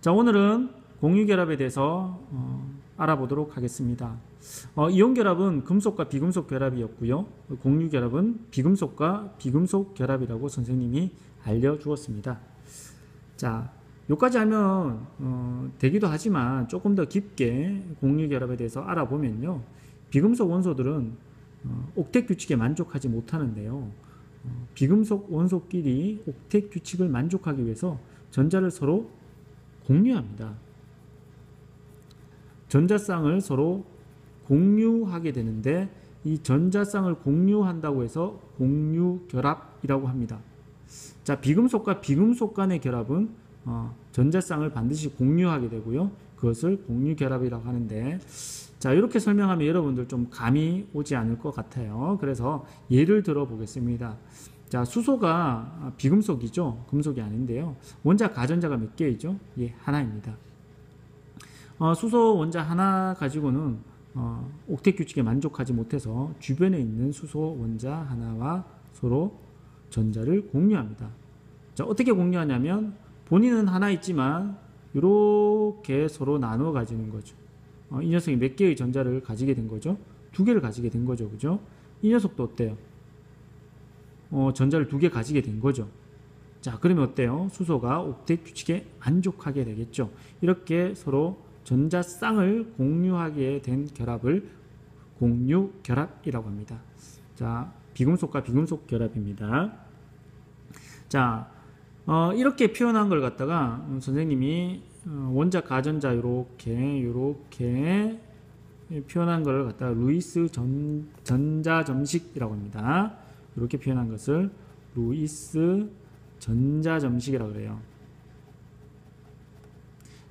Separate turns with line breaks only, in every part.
자, 오늘은 공유결합에 대해서 알아보도록 하겠습니다. 이온결합은 금속과 비금속 결합이었고요. 공유결합은 비금속과 비금속 결합이라고 선생님이 알려주었습니다. 자, 여기까지 하면 되기도 하지만 조금 더 깊게 공유결합에 대해서 알아보면요. 비금속 원소들은 옥텟 규칙에 만족하지 못하는데요. 비금속 원소끼리 옥텟 규칙을 만족하기 위해서 전자를 서로 공유합니다. 전자쌍을 서로 공유하게 되는데 이 전자쌍을 공유한다고 해서 공유결합이라고 합니다. 자, 비금속과 비금속 간의 결합은 전자쌍을 반드시 공유하게 되고요. 그것을 공유결합이라고 하는데, 자, 이렇게 설명하면 여러분들 좀 감이 오지 않을 것 같아요. 그래서 예를 들어 보겠습니다. 자, 수소가 비금속이죠. 금속이 아닌데요. 원자 가전자가 몇 개이죠? 예, 하나입니다. 수소 원자 하나 가지고는 옥텟 규칙에 만족하지 못해서 주변에 있는 수소 원자 하나와 서로 전자를 공유합니다. 자, 어떻게 공유하냐면 본인은 하나 있지만 이렇게 서로 나누어 가지는 거죠. 이 녀석이 몇 개의 전자를 가지게 된 거죠? 두 개를 가지게 된 거죠. 그죠? 이 녀석도 어때요? 전자를 두 개 가지게 된 거죠. 자, 그러면 어때요? 수소가 옥텟 규칙에 만족하게 되겠죠. 이렇게 서로 전자쌍을 공유하게 된 결합을 공유결합이라고 합니다. 자, 비금속과 비금속 결합입니다. 자, 이렇게 표현한 걸 갖다가 선생님이 원자 가전자 이렇게 표현한 걸 갖다가 루이스 전자점식이라고 합니다. 이렇게 표현한 것을 루이스 전자점식이라고 그래요.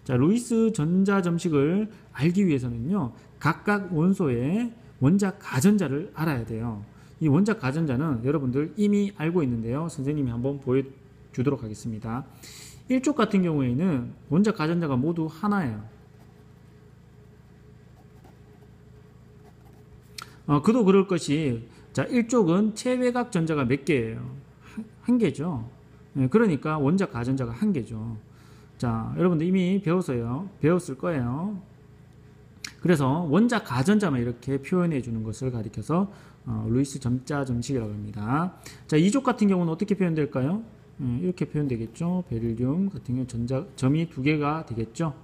자, 루이스 전자점식을 알기 위해서는요, 각각 원소의 원자 가전자를 알아야 돼요. 이 원자 가전자는 여러분들 이미 알고 있는데요. 선생님이 한번 보여주도록 하겠습니다. 1쪽 같은 경우에는 원자 가전자가 모두 하나예요. 그도 그럴 것이, 자, 1쪽은 체외각 전자가 몇 개예요? 한 개죠. 그러니까 원자 가전자가 한 개죠. 자, 여러분들 이미 배웠을 거예요. 그래서 원자 가전자만 이렇게 표현해 주는 것을 가리켜서 루이스 전자점식이라고 합니다. 자, 2족 같은 경우는 어떻게 표현될까요? 이렇게 표현되겠죠. 베릴륨 같은 경우 점이 두 개가 되겠죠.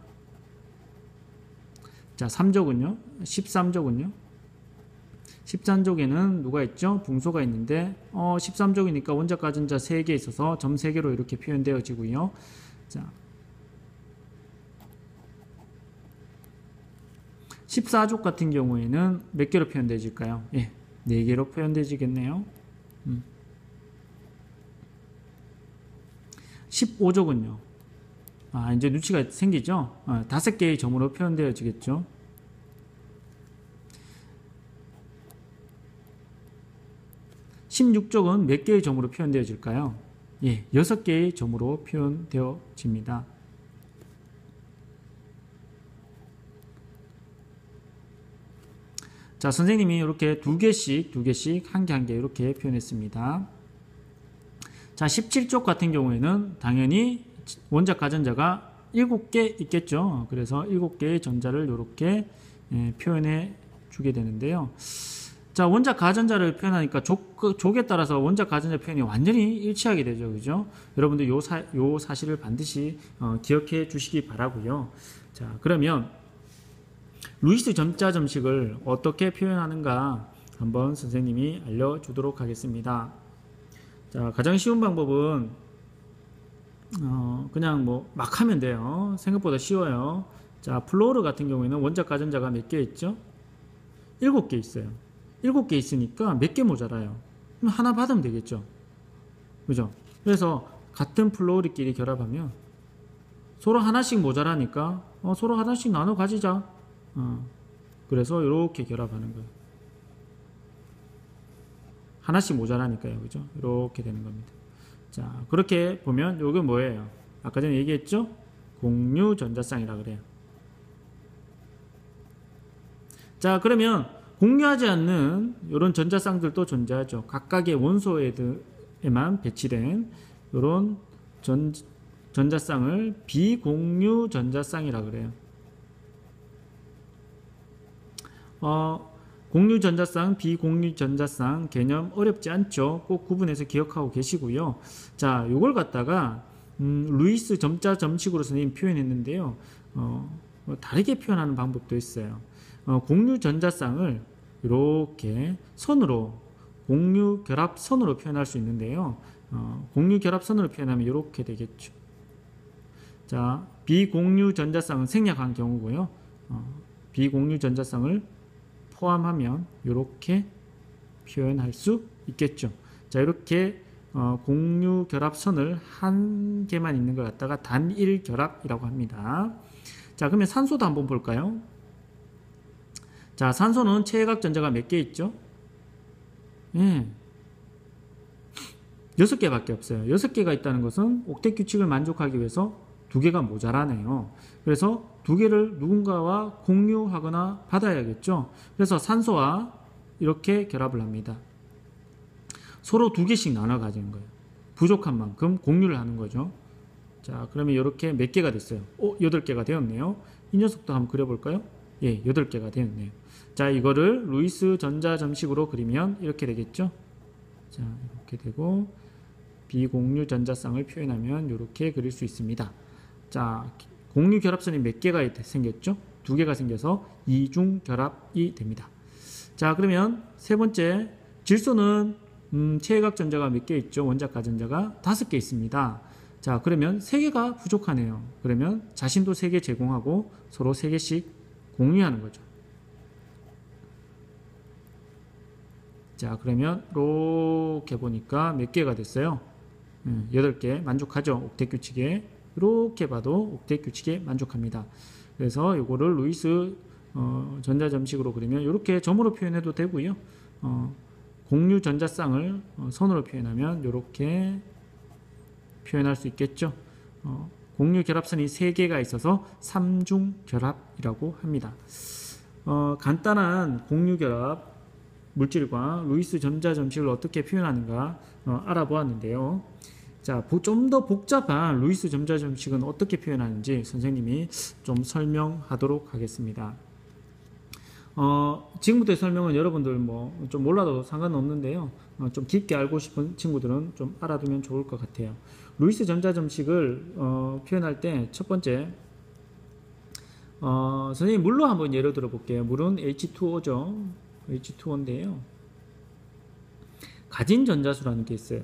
자, 3족은요. 13족은요. 13족에는 누가 있죠? 붕소가 있는데 13족이니까 원자 가전자 3개 있어서 점 3개로 이렇게 표현되어지고요. 자, 14족 같은 경우에는 몇 개로 표현되어질까요? 예, 4개로 표현되어지겠네요. 15족은요. 이제 누치가 생기죠? 5개의 점으로 표현되어지겠죠. 16족은 몇 개의 점으로 표현되어질까요? 예, 6개의 점으로 표현되어집니다. 자, 선생님이 이렇게 두 개씩, 한 개 이렇게 표현했습니다. 자, 17쪽 같은 경우에는 당연히 원자 가전자가 7개 있겠죠. 그래서 7개의 전자를 이렇게 표현해 주게 되는데요. 자, 원자 가전자를 표현하니까 족에 따라서 원자 가전자 표현이 완전히 일치하게 되죠. 그죠? 여러분들 요 사실을 반드시 기억해 주시기 바라고요. 자, 그러면 루이스 전자점식을 어떻게 표현하는가 한번 선생님이 알려주도록 하겠습니다. 자, 가장 쉬운 방법은 그냥 막 하면 돼요. 생각보다 쉬워요. 자, 플로르 같은 경우에는 원자 가전자가 몇 개 있죠? 7개 있어요. 7개 있으니까 몇 개 모자라요. 그럼 하나 받으면 되겠죠. 그죠? 그래서 같은 플로르끼리 결합하면 서로 하나씩 모자라니까 서로 하나씩 나눠 가지자. 그래서 이렇게 결합하는 거예요. 하나씩 모자라니까요. 그죠? 이렇게 되는 겁니다. 자, 그렇게 보면 이게 뭐예요? 아까 전에 얘기했죠? 공유 전자쌍이라 그래요. 자, 그러면 공유하지 않는 이런 전자쌍들도 존재하죠. 각각의 원소에만 배치된 이런 전자쌍을 비공유 전자쌍이라 그래요. 공유 전자쌍, 비공유 전자쌍 개념 어렵지 않죠? 꼭 구분해서 기억하고 계시고요. 자, 요걸 갖다가 루이스 점자 점식으로 선생님 표현했는데요. 다르게 표현하는 방법도 있어요. 공유 전자쌍을 이렇게 선으로 공유 결합선으로 표현할 수 있는데요. 공유 결합선으로 표현하면 이렇게 되겠죠. 자, 비공유 전자쌍은 생략한 경우고요. 비공유 전자쌍을 포함하면 이렇게 표현할 수 있겠죠. 자, 이렇게 공유 결합선을 한 개만 있는 걸 갖다가 단일 결합이라고 합니다. 자, 그러면 산소도 한번 볼까요? 자, 산소는 체외각 전자가 몇 개 있죠? 예. 6개밖에 없어요. 6개가 있다는 것은 옥텟 규칙을 만족하기 위해서 2개가 모자라네요. 그래서 2개를 누군가와 공유하거나 받아야겠죠. 그래서 산소와 이렇게 결합을 합니다. 서로 2개씩 나눠 가지는 거예요. 부족한 만큼 공유를 하는 거죠. 자, 그러면 이렇게 몇 개가 됐어요? 8개가 되었네요. 이 녀석도 한번 그려볼까요? 예, 8개가 되었네요. 자, 이거를 루이스 전자 점식으로 그리면 이렇게 되겠죠. 자, 이렇게 되고 비공유 전자쌍을 표현하면 이렇게 그릴 수 있습니다. 자, 공유 결합선이 몇 개가 생겼죠? 2개가 생겨서 이중 결합이 됩니다. 자, 그러면 세 번째, 질소는 체외각 전자가 몇 개 있죠? 원자 가전자가 5개 있습니다. 자, 그러면 3개가 부족하네요. 그러면 자신도 3개 제공하고 서로 3개씩 공유하는 거죠. 자, 그러면 이렇게 보니까 몇 개가 됐어요? 8개 만족하죠? 옥텟 규칙에. 이렇게 봐도 옥텟 규칙에 만족합니다. 그래서 이거를 루이스 전자 점식으로 그리면 이렇게 점으로 표현해도 되고요. 공유 전자쌍을 선으로 표현하면 이렇게 표현할 수 있겠죠. 공유 결합선이 3개가 있어서 3중 결합이라고 합니다. 간단한 공유 결합 물질과 루이스 전자 점식을 어떻게 표현하는가 알아보았는데요. 자, 좀 더 복잡한 루이스 전자 점식은 어떻게 표현하는지 선생님이 좀 설명하도록 하겠습니다. 지금부터의 설명은 여러분들 뭐 좀 몰라도 상관없는데요. 좀 깊게 알고 싶은 친구들은 좀 알아두면 좋을 것 같아요. 루이스 전자 점식을 표현할 때 첫 번째, 선생님 물로 한번 예를 들어 볼게요. 물은 H2O죠. H2O인데요. 가진 전자수라는 게 있어요.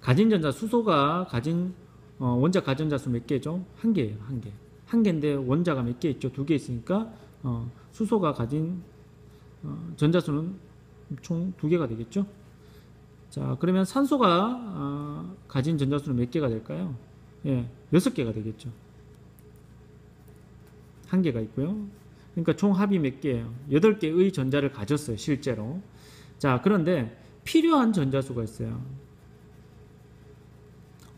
가진 전자, 수소가 가진 원자 가전자수 몇 개죠? 1개예요. 1개. 1개인데 원자가 몇 개 있죠? 2개 있으니까 수소가 가진 전자수는 총 2개가 되겠죠? 자, 그러면 산소가 가진 전자수는 몇 개가 될까요? 예, 6개가 되겠죠. 1개가 있고요. 그러니까 총 합이 몇 개예요? 8개의 전자를 가졌어요, 실제로. 자, 그런데 필요한 전자수가 있어요.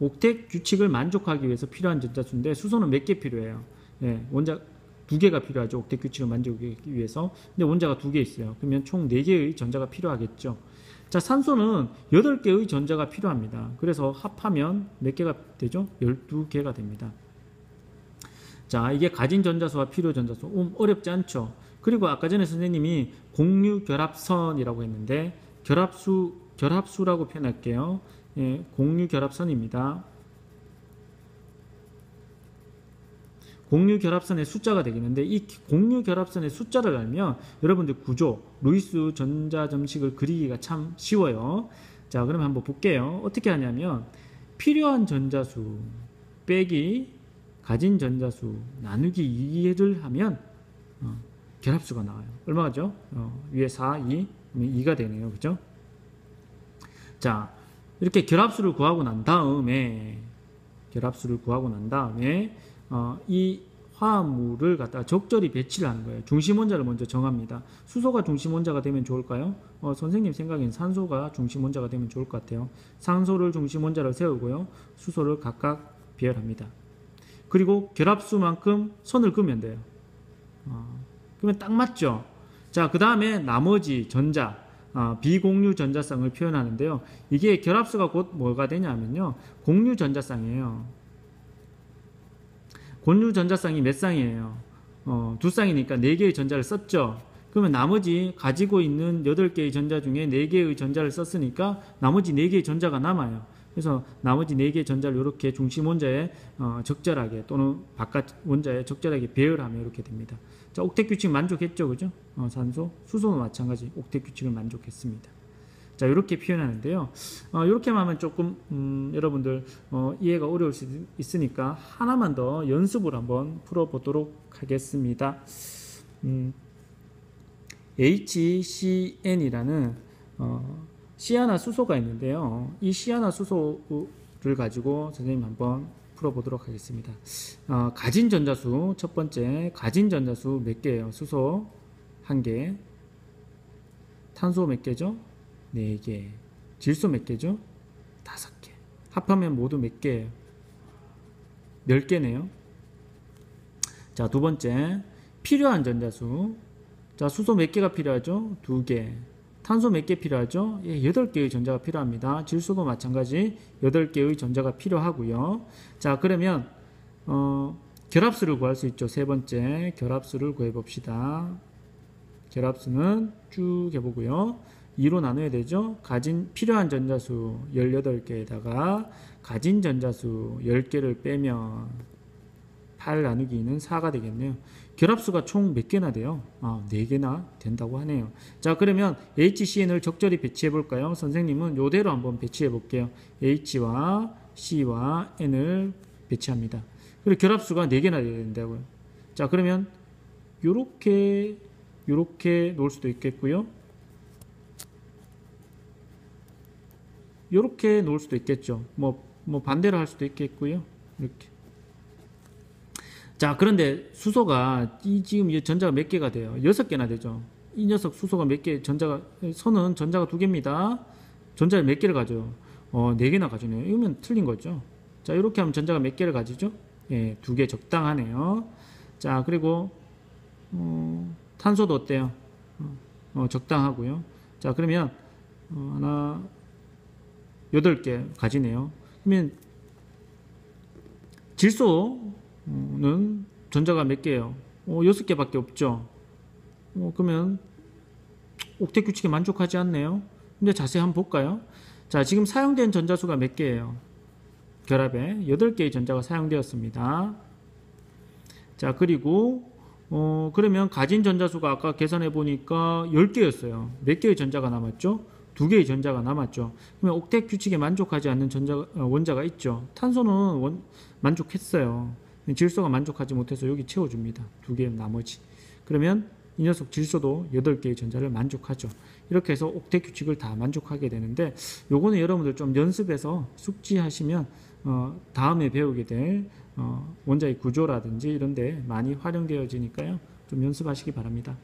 옥텟 규칙을 만족하기 위해서 필요한 전자수인데 수소는 몇 개 필요해요? 예, 원자 2개가 필요하죠. 옥텟 규칙을 만족하기 위해서. 근데 원자가 2개 있어요. 그러면 총 4개의 전자가 필요하겠죠. 자, 산소는 8개의 전자가 필요합니다. 그래서 합하면 몇 개가 되죠? 12개가 됩니다. 자, 이게 가진 전자수와 필요 전자수. 어렵지 않죠? 그리고 아까 전에 선생님이 공유 결합선이라고 했는데 결합수라고 표현할게요. 예, 공유 결합선입니다. 공유 결합선의 숫자가 되겠는데 이 공유 결합선의 숫자를 알면 여러분들 구조, 루이스 전자 점식을 그리기가 참 쉬워요. 자, 그러면 한번 볼게요. 어떻게 하냐면 필요한 전자수 빼기 가진 전자수 나누기 2를 하면 결합수가 나와요. 얼마죠? 위에 4, 2, 2가 되네요. 그죠? 자, 이렇게 결합수를 구하고 난 다음에 이 화합물을 갖다가 적절히 배치를 하는 거예요. 중심 원자를 먼저 정합니다. 수소가 중심 원자가 되면 좋을까요? 선생님 생각엔 산소가 중심 원자가 되면 좋을 것 같아요. 산소를 중심 원자로 세우고요. 수소를 각각 배열합니다. 그리고 결합수만큼 선을 그으면 돼요. 그러면 딱 맞죠? 자, 그 다음에 나머지 전자, 비공유 전자쌍을 표현하는데요. 이게 결합수가 곧 뭐가 되냐면요. 공유 전자쌍이에요. 공유 전자쌍이 몇 쌍이에요? 두 쌍이니까 4개의 전자를 썼죠. 그러면 나머지 가지고 있는 8개의 전자 중에 4개의 전자를 썼으니까 나머지 4개의 전자가 남아요. 그래서 나머지 4개의 전자를 이렇게 중심 원자에 적절하게 또는 바깥 원자에 적절하게 배열하면 이렇게 됩니다. 자, 옥텟 규칙 만족했죠, 그죠? 산소, 수소도 마찬가지 옥텟 규칙을 만족했습니다. 자, 이렇게 표현하는데요. 이렇게만 하면 조금 여러분들 이해가 어려울 수 있으니까 하나만 더 연습을 한번 풀어보도록 하겠습니다. HCn이라는 시아나수소가 있는데요. 이 시아나수소를 가지고 선생님 한번 풀어보도록 하겠습니다. 가진 전자수 첫 번째 가진 전자수 몇 개예요? 수소 1개, 탄소 몇 개죠? 4개, 질소 몇 개죠? 5개. 합하면 모두 몇 개예요? 10개네요. 자, 두 번째 필요한 전자수. 자, 수소 몇 개가 필요하죠? 2개. 탄소 몇 개 필요하죠? 8개의 전자가 필요합니다. 질소도 마찬가지 8개의 전자가 필요하고요. 자, 그러면 결합수를 구할 수 있죠. 세 번째 결합수를 구해 봅시다. 결합수는 쭉 해보고요. 2로 나눠야 되죠. 가진 필요한 전자수 18개에다가 가진 전자수 10개를 빼면 8 나누기 2는 4가 되겠네요. 결합수가 총 몇 개나 돼요? 4개나 된다고 하네요. 자, 그러면 HCn을 적절히 배치해 볼까요? 선생님은 이대로 한번 배치해 볼게요. H와 C와 N을 배치합니다. 그리고 결합수가 4개나 돼야 된다고요. 자, 그러면 요렇게 놓을 수도 있겠고요. 요렇게 놓을 수도 있겠죠. 뭐 반대로 할 수도 있겠고요. 이렇게. 자, 그런데 수소가 지금 이 전자가 몇 개가 돼요? 6개나 되죠. 이 녀석 수소가 몇 개, 선은 전자가 2개입니다. 전자를 몇 개를 가져요? 4개나 가지네요. 이러면 틀린 거죠. 자, 이렇게 하면 전자가 몇 개를 가지죠? 예, 2개 적당하네요. 자, 그리고 탄소도 어때요? 적당하고요. 자, 그러면 하나 8개 가지네요. 그러면 질소는 전자가 몇 개예요? 6개밖에 없죠. 그러면 옥텟 규칙에 만족하지 않네요. 근데 자세히 한번 볼까요? 자, 지금 사용된 전자수가 몇 개예요? 결합에 8개의 전자가 사용되었습니다. 자, 그리고 그러면 가진 전자수가 아까 계산해 보니까 10개였어요. 몇 개의 전자가 남았죠? 2개의 전자가 남았죠. 그러면 옥텟 규칙에 만족하지 않는 원자가 있죠. 탄소는 만족했어요. 질소가 만족하지 못해서 여기 채워줍니다. 2개 나머지. 그러면 이 녀석 질소도 8개의 전자를 만족하죠. 이렇게 해서 옥텟 규칙을 다 만족하게 되는데, 요거는 여러분들 좀 연습해서 숙지하시면 다음에 배우게 될 원자의 구조라든지 이런 데 많이 활용되어지니까요. 좀 연습하시기 바랍니다.